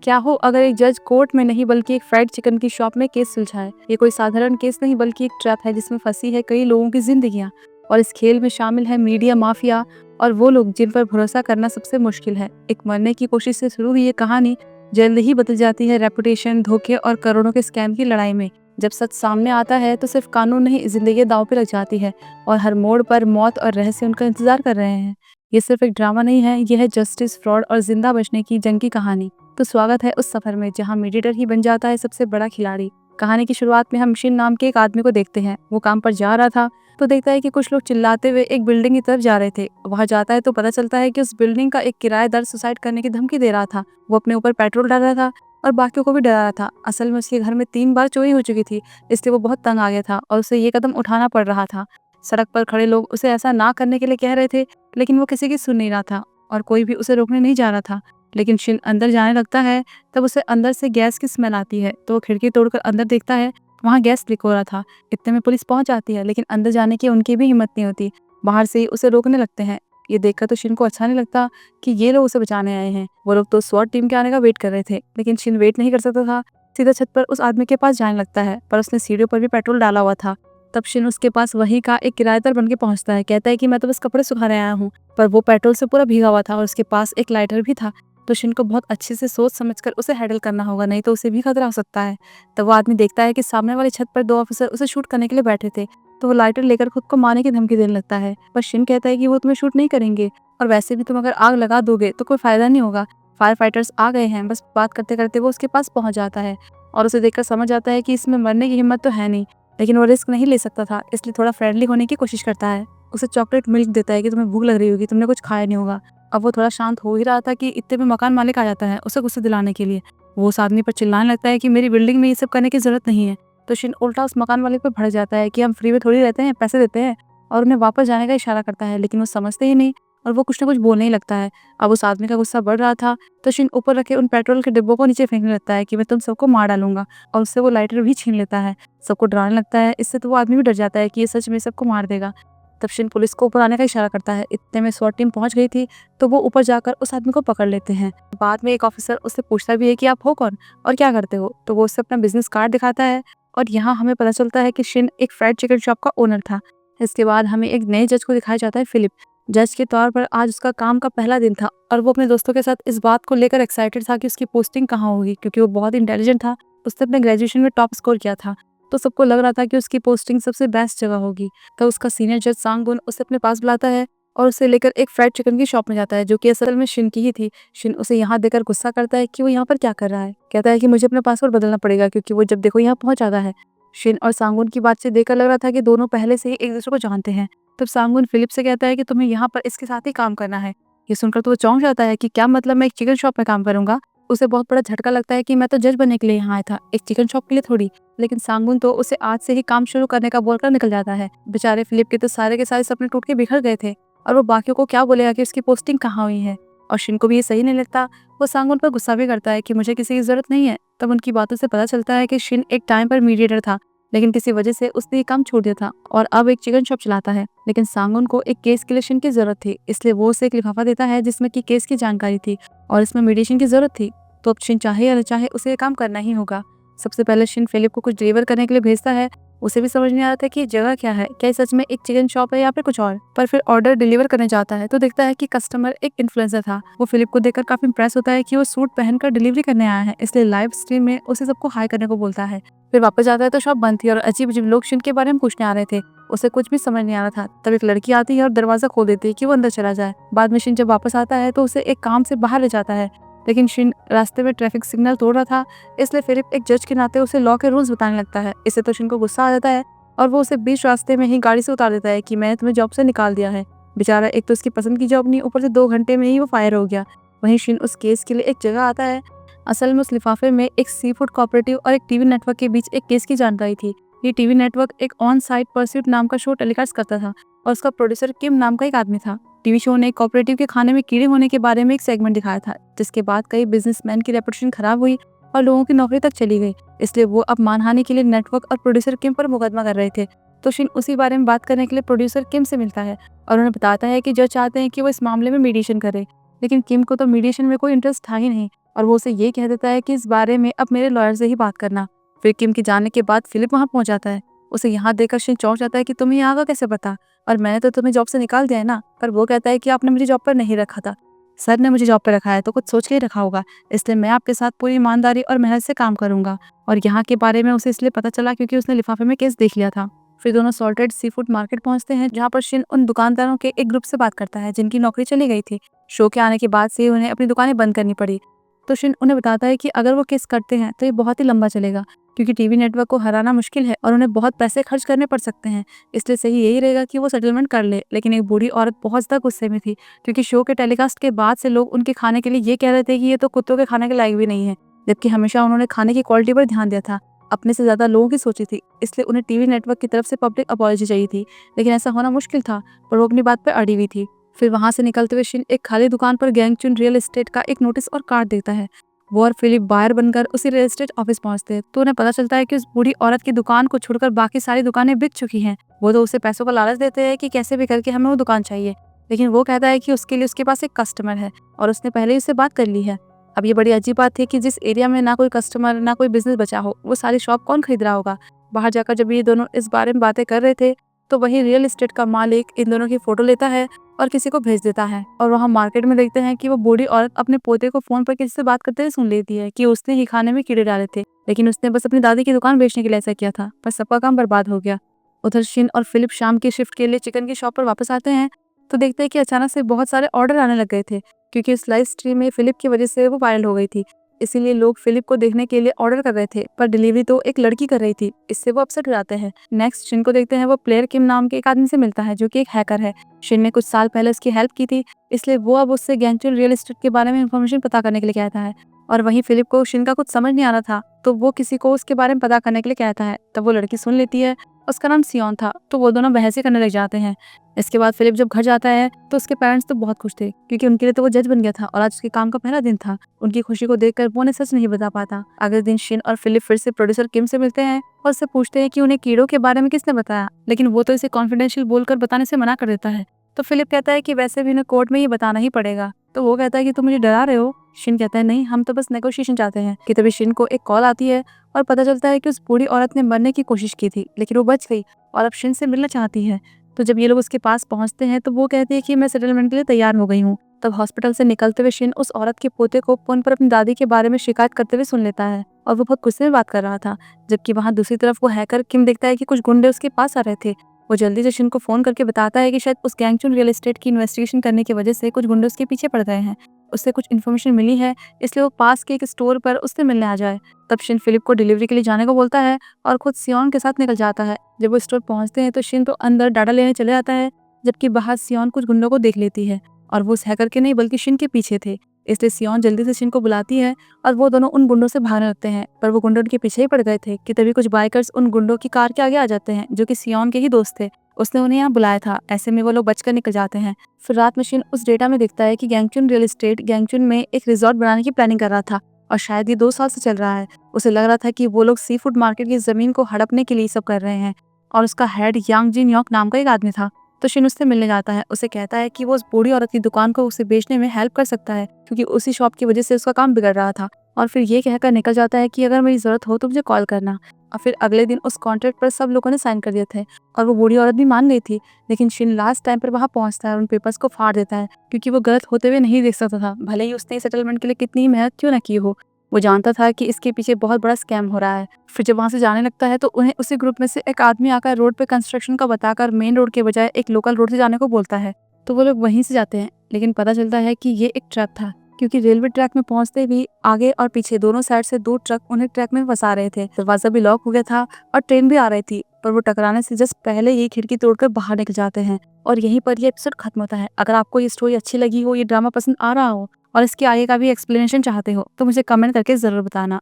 क्या हो अगर एक जज कोर्ट में नहीं बल्कि एक फ्राइड चिकन की शॉप में केस सुलझाए। ये कोई साधारण केस नहीं बल्कि एक ट्रैप है जिसमें फंसी है कई लोगों की जिंदगियां। और इस खेल में शामिल है मीडिया माफिया और वो लोग जिन पर भरोसा करना सबसे मुश्किल है। एक मरने की कोशिश से शुरू हुई ये कहानी जल्द ही बदल जाती है रेपुटेशन, धोखे और करोड़ों के स्कैम की लड़ाई में। जब सच सामने आता है तो सिर्फ कानून नहीं, जिंदगी दांव पे लग जाती है और हर मोड़ पर मौत और रहस्य उनका इंतजार कर रहे हैं। ये सिर्फ एक ड्रामा नहीं है, यह है जस्टिस, फ्रॉड और जिंदा बचने की जंग की कहानी। तो स्वागत है उस सफर में जहां मीडिएटर ही बन जाता है सबसे बड़ा खिलाड़ी। कहानी की शुरुआत में हम शिन नाम के एक आदमी को देखते हैं। वो काम पर जा रहा था तो देखता है कि कुछ लोग चिल्लाते हुए एक बिल्डिंग की तरफ जा रहे थे। वहां जाता है तो पता चलता है कि उस बिल्डिंग का एक किराएदार सुसाइड करने की धमकी दे रहा था। वो अपने ऊपर पेट्रोल डाल रहा था और बाकियों को भी डरा रहा था। असल में उसके घर में 3 बार चोरी हो चुकी थी, इसलिए वो बहुत तंग आ गया था और उसे ये कदम उठाना पड़ रहा था। सड़क पर खड़े लोग उसे ऐसा ना करने के लिए कह रहे थे, लेकिन वो किसी की सुन नहीं रहा था और कोई भी उसे रोकने नहीं जा रहा था। लेकिन शिन अंदर जाने लगता है तब उसे अंदर से गैस की स्मेल आती है। तो वो खिड़की तोड़कर अंदर देखता है, वहाँ गैस लीक हो रहा था। इतने में पुलिस पहुंच जाती है, लेकिन अंदर जाने की उनकी भी हिम्मत नहीं होती। बाहर से ही उसे रोकने लगते हैं। ये देखकर तो शिन को अच्छा नहीं लगता कि ये लोग उसे बचाने आए हैं। वो लोग तो स्वॉट टीम के आने का वेट कर रहे थे, लेकिन शिन वेट नहीं कर सकता था। सीधा छत पर उस आदमी के पास जाने लगता है, पर उसने सीढ़ियों पर भी पेट्रोल डाला हुआ था। तब शिन उसके पास वहीं का एक किराएदार बन के पहुंचता है। कहता है कि मैं तो बस कपड़े सुखाने आया हूँ, पर वो पेट्रोल से पूरा भीगा हुआ था और उसके पास एक लाइटर भी था। तो शिन को बहुत अच्छे से सोच समझकर उसे हैंडल करना होगा, नहीं तो उसे भी खतरा हो सकता है। तब वो आदमी देखता है कि सामने वाली छत पर 2 ऑफिसर उसे शूट करने के लिए बैठे थे। तो वो लाइटर लेकर खुद को मारने की धमकी देने लगता है, पर शिन कहता है कि वो तुम्हें शूट नहीं करेंगे और वैसे भी तुम अगर आग लगा दोगे तो कोई फायदा नहीं होगा। फायर फाइटर्स आ गए हैं। बस बात करते करते वो उसके पास पहुंच जाता है और उसे देखकर समझ आता है कि इसमें मरने की हिम्मत तो है नहीं, लेकिन वो रिस्क नहीं ले सकता था, इसलिए थोड़ा फ्रेंडली होने की कोशिश करता है। उसे चॉकलेट मिल्क देता है कि तुम्हें भूख लग रही होगी, तुमने कुछ खाया नहीं होगा। अब वो थोड़ा शांत हो ही रहा था कि इतने में मकान मालिक आ जाता है उसे गुस्से दिलाने के लिए। वो उस आदमी पर चिल्लाने लगता है कि मेरी बिल्डिंग में ये सब करने की जरूरत नहीं है। तो शिन उल्टा उस मकान मालिक पर भड़क जाता है कि हम फ्री में थोड़ी रहते हैं, पैसे देते हैं, और उन्हें वापस जाने का इशारा करता है, लेकिन वो समझते ही नहीं और वो कुछ ना कुछ बोलने ही लगता है। अब उस आदमी का गुस्सा बढ़ रहा था तो शिन ऊपर रखे उन पेट्रोल के डिब्बों को नीचे फेंकने लगता है कि मैं तुम सबको मार डालूंगा, और उससे वो लाइटर भी छीन लेता है। सबको डराने लगता है। इससे तो वो आदमी भी डर जाता है कि ये सच में सबको मार देगा। तब शिन पुलिस को ऊपर आने का इशारा करता है। इतने में स्वॉट टीम पहुंच गई थी, तो वो ऊपर जाकर उस आदमी को पकड़ लेते हैं। बाद में एक ऑफिसर उससे पूछता भी है कि आप हो कौन और क्या करते हो। तो वो उससे अपना बिजनेस कार्ड दिखाता है और यहाँ हमें पता चलता है कि शिन एक फ्राइड चिकन शॉप का ओनर था। इसके बाद हमें एक नए जज को दिखाया जाता है, फिलिप। जज के तौर पर आज उसका काम का पहला दिन था और वो अपने दोस्तों के साथ इस बात को लेकर एक्साइटेड था कि उसकी पोस्टिंग कहाँ होगी, क्योंकि वो बहुत इंटेलिजेंट था। उसने अपने ग्रेजुएशन में टॉप स्कोर किया था, तो सबको लग रहा था कि उसकी पोस्टिंग सबसे बेस्ट जगह होगी। तो उसका सीनियर जज सांगबुन उसे अपने पास बुलाता है और उसे लेकर एक फ्राइड चिकन की शॉप में जाता है, जो कि असल में शिन की ही थी। शिन उसे यहाँ देकर गुस्सा करता है कि वो यहाँ पर क्या कर रहा है। कहता है कि मुझे अपना पासवर्ड बदलना पड़ेगा, क्योंकि वो जब देखो यहाँ पहुंच जाता है। शिन और सांगुन की बातचीत देखकर लग रहा था कि दोनों पहले से ही एक दूसरे को जानते हैं। तब सांगुन फिलिप से कहता है कि तुम्हें यहाँ पर इसके साथ ही काम करना है। ये सुनकर तो वो चौंक जाता है कि क्या मतलब मैं एक चिकन शॉप में काम करूंगा। उसे बहुत बड़ा झटका लगता है कि मैं तो जज बनने के लिए यहाँ आया था, एक चिकन शॉप के लिए थोड़ी। लेकिन सांगुन तो उसे आज से ही काम शुरू करने का बोलकर निकल जाता है। बेचारे फिलिप के तो सारे के सारे सपने टूट के बिखर गए थे और वो बाकियों को क्या बोलेगा कि उसकी पोस्टिंग कहाँ हुई है। और शिन को भी ये सही नहीं लगता। वो सांगुन पर गुस्सा भी करता है कि मुझे किसी की जरूरत नहीं है। तब उनकी बातों से पता चलता है कि शिन एक टाइम पर मीडिएटर था, लेकिन किसी वजह से उसने ये काम छोड़ दिया था और अब एक चिकन शॉप चलाता है। लेकिन सांगुन को एक केस के लिए शिन की जरूरत थी, इसलिए वो उसे एक लिफाफा देता है जिसमें कि केस की जानकारी थी और इसमें मीडिएशन की जरूरत थी। तो अब शिन चाहे या न चाहे उसे ये काम करना ही होगा। सबसे पहले शिन फिलिप को कुछ डिलीवर करने के लिए भेजता है। उसे भी समझ नहीं आ रहा था कि ये जगह क्या है, क्या ये सच में एक चिकन शॉप है या फिर कुछ और। पर फिर ऑर्डर डिलीवर करने जाता है तो देखता है कि कस्टमर एक इन्फ्लुएंसर था। वो फिलिप को देखकर काफी इंप्रेस होता है कि वो सूट पहनकर डिलीवरी करने आया है, इसलिए लाइव स्ट्रीम में उसे सबको हाई करने को बोलता है। फिर वापस जाता है तो शॉप बंद थी और अजीब अजीब लोग शिन के बारे में पूछने आ रहे थे। उसे कुछ भी समझ नहीं आ रहा था। तब एक लड़की आती है और दरवाजा खोल देती है कि वो अंदर चला जाए। बाद में शिन जब वापस आता है तो उसे एक काम से बाहर ले जाता है, लेकिन शिन रास्ते में ट्रैफिक सिग्नल तोड़ रहा था, इसलिए फिलिप एक जज के नाते उसे लॉ के रूल्स बताने लगता है। इससे तो शिन को गुस्सा आ जाता है और वो उसे बीच रास्ते में ही गाड़ी से उतार देता है कि मैंने तुम्हें जॉब से निकाल दिया है। बेचारा एक तो उसकी पसंद की जॉब नहीं, ऊपर से 2 घंटे में ही वो फायर हो गया। वहीं शिन उस केस के लिए एक जगह आता है। असल में उस लिफाफे में एक सी फूड कोऑपरेटिव और एक टीवी नेटवर्क के बीच एक केस की जानकारी थी। ये टीवी नेटवर्क एक ऑन साइट परस्यूट नाम का शो टेलीकास्ट करता था और उसका प्रोड्यूसर किम नाम का एक आदमी था। टीवी शो ने कोऑपरेटिव के खाने में कीड़े होने के बारे में एक सेगमेंट दिखाया था, जिसके बाद कई बिजनेसमैन की रेपुटेशन खराब हुई और लोगों की नौकरी तक चली गई। इसलिए वो अब मानहानि के लिए नेटवर्क और प्रोड्यूसर किम पर मुकदमा कर रहे थे। तो शिन उसी बारे में बात करने के लिए प्रोड्यूसर किम से मिलता है और उन्हें बताता है कि जज चाहते हैं कि वो इस मामले में मीडिएशन करे, लेकिन किम को तो मीडिएशन में कोई इंटरेस्ट था ही नहीं। और वो उसे ये कह देता है कि इस बारे में अब मेरे लॉयर से ही बात करना। फिर किम के जाने के बाद फिलिप वहाँ पहुँच जाता है। उसे यहाँ देखकर शिन चौंक जाता है कि तुम्हें यहाँ का कैसे पता, और मैंने तो तुम्हें जॉब से निकाल दिया है ना। पर वो कहता है कि आपने मुझे जॉब पर नहीं रखा था, सर ने मुझे जॉब पर रखा है तो कुछ सोच के ही रखा होगा, इसलिए मैं आपके साथ पूरी ईमानदारी और मेहनत से काम करूंगा। और यहाँ के बारे में उसे इसलिए पता चला क्योंकि उसने लिफाफे में केस देख लिया था। फिर दोनों सॉल्टेड सी फूड मार्केट पहुंचते हैं, जहाँ पर शिन उन दुकानदारों के एक ग्रुप से बात करता है जिनकी नौकरी चली गई थी। शो के आने के बाद से उन्हें अपनी दुकानें बंद करनी पड़ी। तो शिन उन्हें बताता है कि अगर वो केस करते हैं तो ये बहुत ही लंबा चलेगा, क्योंकि टीवी नेटवर्क को हराना मुश्किल है और उन्हें बहुत पैसे खर्च करने पड़ सकते हैं। इसलिए सही यही रहेगा कि वो सेटलमेंट कर ले। लेकिन एक बूढ़ी औरत बहुत ज्यादा गुस्से में थी, क्योंकि शो के टेलीकास्ट के बाद से लोग उनके खाने के लिए ये कह रहे थे कि ये तो कुत्तों के खाने के लायक भी नहीं है, जबकि हमेशा उन्होंने खाने की क्वालिटी पर ध्यान दिया था, अपने से ज्यादा लोगों की सोची थी। इसलिए उन्हें टीवी नेटवर्क की तरफ से पब्लिक अपॉलॉजी चाहिए थी, लेकिन ऐसा होना मुश्किल था, पर वो अपनी बात पर अड़ी हुई थी। फिर वहां से निकलते हुए शिन एक खाली दुकान पर गैंगचुन रियल एस्टेट का एक नोटिस और कार्ड देता है। वो और फिलिप बायर बनकर उसी रियल एस्टेट ऑफिस पहुंचते हैं तो उन्हें पता चलता है कि उस बूढ़ी औरत की दुकान को छोड़कर बाकी सारी दुकानें बिक चुकी हैं। वो तो उसे पैसों का लालच देते हैं कि कैसे भी करके हमें वो दुकान चाहिए, लेकिन वो कहता है कि उसके लिए उसके पास एक कस्टमर है और उसने पहले ही उससे बात कर ली है। अब ये बड़ी अजीब बात थी कि जिस एरिया में ना कोई कस्टमर ना कोई बिजनेस बचा हो, वो सारी शॉप कौन खरीद रहा होगा। बाहर जाकर जब ये दोनों इस बारे में बातें कर रहे थे तो वही रियल एस्टेट का मालिक इन दोनों की फोटो लेता है और किसी को भेज देता है। और वहाँ मार्केट में देखते हैं कि वो बूढ़ी औरत अपने पोते को फोन पर किसी से बात करते हुए सुन लेती है कि उसने ही खाने में कीड़े डाले थे, लेकिन उसने बस अपनी दादी की दुकान बेचने के लिए ऐसा किया था, पर सबका काम बर्बाद हो गया। उधर शिन और फिलिप शाम की शिफ्ट के लिए चिकन की शॉप पर वापस आते हैं तो देखते हैं कि अचानक से बहुत सारे ऑर्डर आने लग गए थे, क्योंकि उस लाइव स्ट्रीम में फिलिप की वजह से वो वायरल हो गई थी। इसीलिए लोग फिलिप को देखने के लिए ऑर्डर कर रहे थे, पर डिलीवरी तो एक लड़की कर रही थी। इससे वो अपसेट हो जाते हैं। नेक्स्ट शिन को देखते हैं, वो प्लेयर किम नाम के एक आदमी से मिलता है जो कि एक हैकर है। शिन ने कुछ साल पहले उसकी हेल्प की थी, इसलिए वो अब उससे गैंगचुन रियल एस्टेट के बारे में इंफॉर्मेशन पता करने के लिए कहता है। और वहीं फिलिप को शिन का कुछ समझ नहीं आ रहा था, तो वो किसी को उसके बारे में पता करने के लिए कहता है। तब वो लड़की सुन लेती है, उसका नाम सियोन था, तो वो दोनों बहस ही करने लग जाते हैं। इसके बाद फिलिप जब घर जाता है तो उसके पेरेंट्स तो बहुत खुश थे, क्योंकि उनके लिए तो वो जज बन गया था और आज उसके काम का पहला दिन था। उनकी खुशी को देखकर वो उन्हें सच नहीं बता पाता। अगले दिन शिन और फिलिप फिर से प्रोड्यूसर किम से मिलते हैं और उससे पूछते हैं कि उन्हें कीड़ों के बारे में किसने बताया, लेकिन वो तो इसे कॉन्फिडेंशियल बोलकर बताने से मना कर देता है। तो फिलिप कहता है कि वैसे भी उन्हें कोर्ट में ये बताना ही पड़ेगा। तो वो कहता है कि तुम मुझे डरा रहे हो। शिन कहता है नहीं, हम तो बस नेगोशिएशन चाहते हैं। कि तभी शिन को एक कॉल आती है और पता चलता है कि उस बूढ़ी औरत ने मरने की कोशिश की थी, लेकिन वो बच गई और अब शिन से मिलना चाहती है। तो जब ये लोग उसके पास पहुंचते हैं तो वो कहती है कि मैं सेटलमेंट के लिए तैयार हो गई हूँ। तब हॉस्पिटल से निकलते हुए शिन उस औरत के पोते को फोन पर अपनी दादी के बारे में शिकायत करते हुए सुन लेता है और वो बहुत गुस्से में बात कर रहा था। जबकि वहाँ दूसरी तरफ वो हैकर किम देखता है कि कुछ गुंडे उसके पास आ रहे थे। वो जल्दी से शिन को फोन करके बताता है कि शायद उस गैंगचुन रियल एस्टेट की इन्वेस्टिगेशन करने की वजह से कुछ गुंडे उसके पीछे पड़ गए हैं। उससे कुछ इन्फॉर्मेशन मिली है, इसलिए वो पास के एक स्टोर पर उससे मिलने आ जाए। तब शिन फिलिप को डिलीवरी के लिए जाने को बोलता है और खुद सियोन के साथ निकल जाता है। जब वो स्टोर पहुंचते हैं तो शिन तो अंदर डाटा लेने चले जाता है, जबकि बाहर सियोन कुछ गुंडों को देख लेती है और वो उस हैकर के नहीं बल्कि शिन के पीछे थे। इसलिए सियोन जल्दी से शिन को बुलाती है और वो दोनों उन गुंडों से भागने लगते हैं, पर वो गुंडों उनके पीछे ही पड़ गए थे कि तभी कुछ बाइकर्स उन गुंडों की कार के आगे आ जाते हैं, जो कि सियोन के ही दोस्त थे। उसने उन्हें यहाँ बुलाया था। ऐसे में वो लोग बचकर निकल जाते हैं। फिर रात में शिन उस डेटा में दिखता है कि गैंगचुन रियल एस्टेट गैंगचुन में एक रिजॉर्ट बनाने की प्लानिंग कर रहा था और शायद ये 2 साल से चल रहा है। उसे लग रहा था कि वो लोग सी फूड मार्केट की जमीन को हड़पने के लिए सब कर रहे हैं और उसका हेड यांग जिन योक नाम का एक आदमी था। तो शिन उससे मिलने जाता है। उसे कहता है कि वो उस बूढ़ी औरत की दुकान को उसे बेचने में हेल्प कर सकता है, क्योंकि उसी शॉप की वजह से उसका काम बिगड़ रहा था। और फिर ये कहकर निकल जाता है कि अगर मेरी जरूरत हो तो मुझे कॉल करना। और फिर अगले दिन उस कॉन्ट्रैक्ट पर सब लोगों ने साइन कर दिए थे और वो बूढ़ी औरत भी मान गई थी। लेकिन शिन लास्ट टाइम पर वहाँ पहुँचता है और उन पेपर्स को फाड़ देता है, क्योंकि वो गलत होते हुए नहीं देख सकता था, भले ही उसने सेटलमेंट के लिए कितनी मेहनत क्यों ना की हो। वो जानता था कि इसके पीछे बहुत बड़ा स्कैम हो रहा है। फिर जब वहाँ से जाने लगता है तो उन्हें उसी ग्रुप में से एक आदमी आकर रोड पे कंस्ट्रक्शन का बताकर मेन रोड के बजाय एक लोकल रोड से जाने को बोलता है। तो वो लोग वहीं से जाते हैं, लेकिन पता चलता है कि ये एक ट्रैप था, क्योंकि रेलवे ट्रैक में पहुंचते भी आगे और पीछे दोनों साइड से 2 ट्रक उन्हें ट्रैक में फंसा रहे थे। दरवाजा भी लॉक हो गया था और ट्रेन भी आ रही थी, पर वो टकराने से जस्ट पहले ही खिड़की तोड़कर बाहर निकल जाते हैं। और यहीं पर ये एपिसोड खत्म होता है। अगर आपको ये स्टोरी अच्छी लगी हो, ये ड्रामा पसंद आ रहा हो और इसके आगे का भी एक्सप्लेनेशन चाहते हो तो मुझे कमेंट करके जरूर बताना।